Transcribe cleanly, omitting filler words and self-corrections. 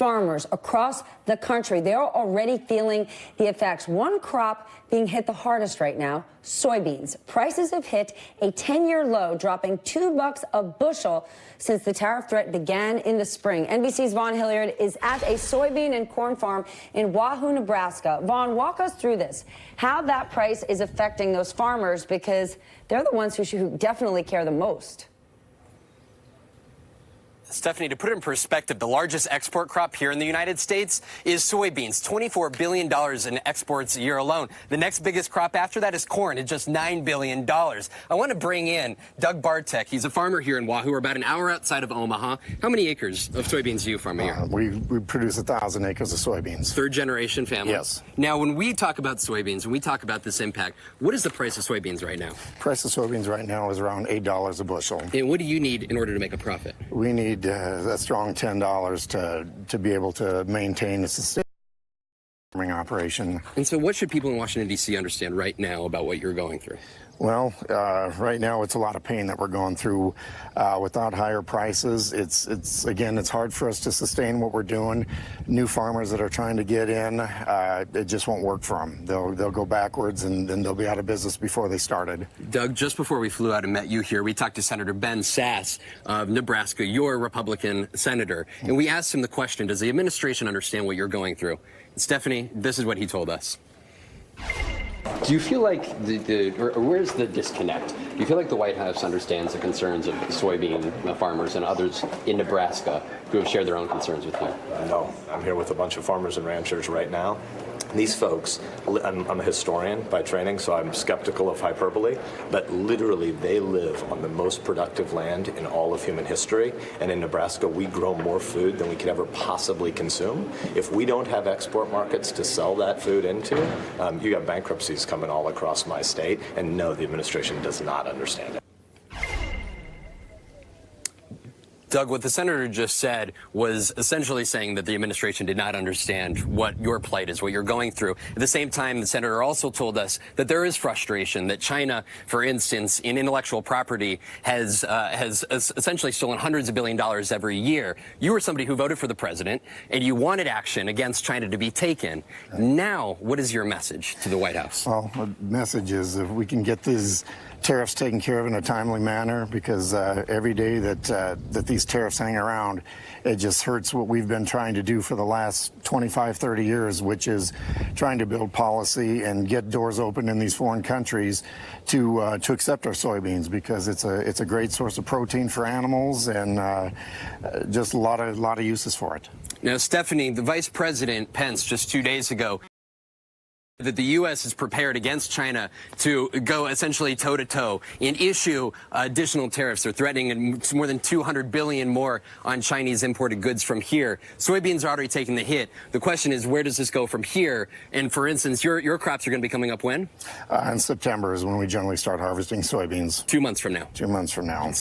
farmers across the country, they're already feeling the effects. One crop being hit the hardest right now, soybeans. Prices have hit a 10-year low, dropping $2 a bushel since the tariff threat began in the spring. NBC's Vaughn Hilliard is at a soybean and corn farm in Wahoo, Nebraska. Vaughn, walk us through this, how that price is affecting those farmers, because they're the ones who definitely care the most. Stephanie, to put it in perspective, the largest export crop here in the United States is soybeans, $24 billion in exports a year alone. The next biggest crop after that is corn at just $9 billion. I want to bring in Doug Bartek. He's a farmer here in Wahoo. We're about an hour outside of Omaha. How many acres of soybeans do you farm a year? We produce 1,000 acres of soybeans. Third generation family? Yes. Now, when we talk about soybeans, when we talk about this impact, what is the price of soybeans right now? Price of soybeans right now is around $8 a bushel. And what do you need in order to make a profit? We need a strong $10 to be able to maintain a sustainable farming operation. And so what should people in Washington, D.C. understand right now about what you're going through? Well, right now it's a lot of pain that we're going through. Without higher prices, it's hard for us to sustain what we're doing. New farmers that are trying to get in, it just won't work for them. They'll go backwards, and then they'll be out of business before they started. Doug, just before we flew out and met you here, we talked to Senator Ben Sasse of Nebraska, your Republican senator, and we asked him the question, does the administration understand what you're going through? Stephanie, this is what he told us. Do you feel like or where's the disconnect? Do you feel like the White House understands the concerns of soybean farmers and others in Nebraska who have shared their own concerns with you? No, I'm here with a bunch of farmers and ranchers right now. These folks, I'm a historian by training, so I'm skeptical of hyperbole, but literally they live on the most productive land in all of human history. And in Nebraska, we grow more food than we could ever possibly consume. If we don't have export markets to sell that food into, you got bankruptcies coming all across my state. And no, the administration does not understand it. Doug, what the senator just said was essentially saying that the administration did not understand what your plight is, what you're going through. At the same time, the senator also told us that there is frustration, that China, for instance, in intellectual property has essentially stolen hundreds of billions of dollars every year. You were somebody who voted for the president, and you wanted action against China to be taken. Now, what is your message to the White House? Well, the message is if we can get these tariffs taken care of in a timely manner, because every day that these tariffs hang around, it just hurts what we've been trying to do for the last 25, 30 years, which is trying to build policy and get doors open in these foreign countries to accept our soybeans, because it's a great source of protein for animals and just a lot of uses for it. Now, Stephanie, the Vice President Pence just 2 days ago that the U.S. is prepared against China to go essentially toe-to-toe and issue additional tariffs. They're threatening more than $200 billion more on Chinese imported goods from here. Soybeans are already taking the hit. The question is, where does this go from here? And for instance, your crops are going to be coming up when? In September is when we generally start harvesting soybeans. 2 months from now. 2 months from now.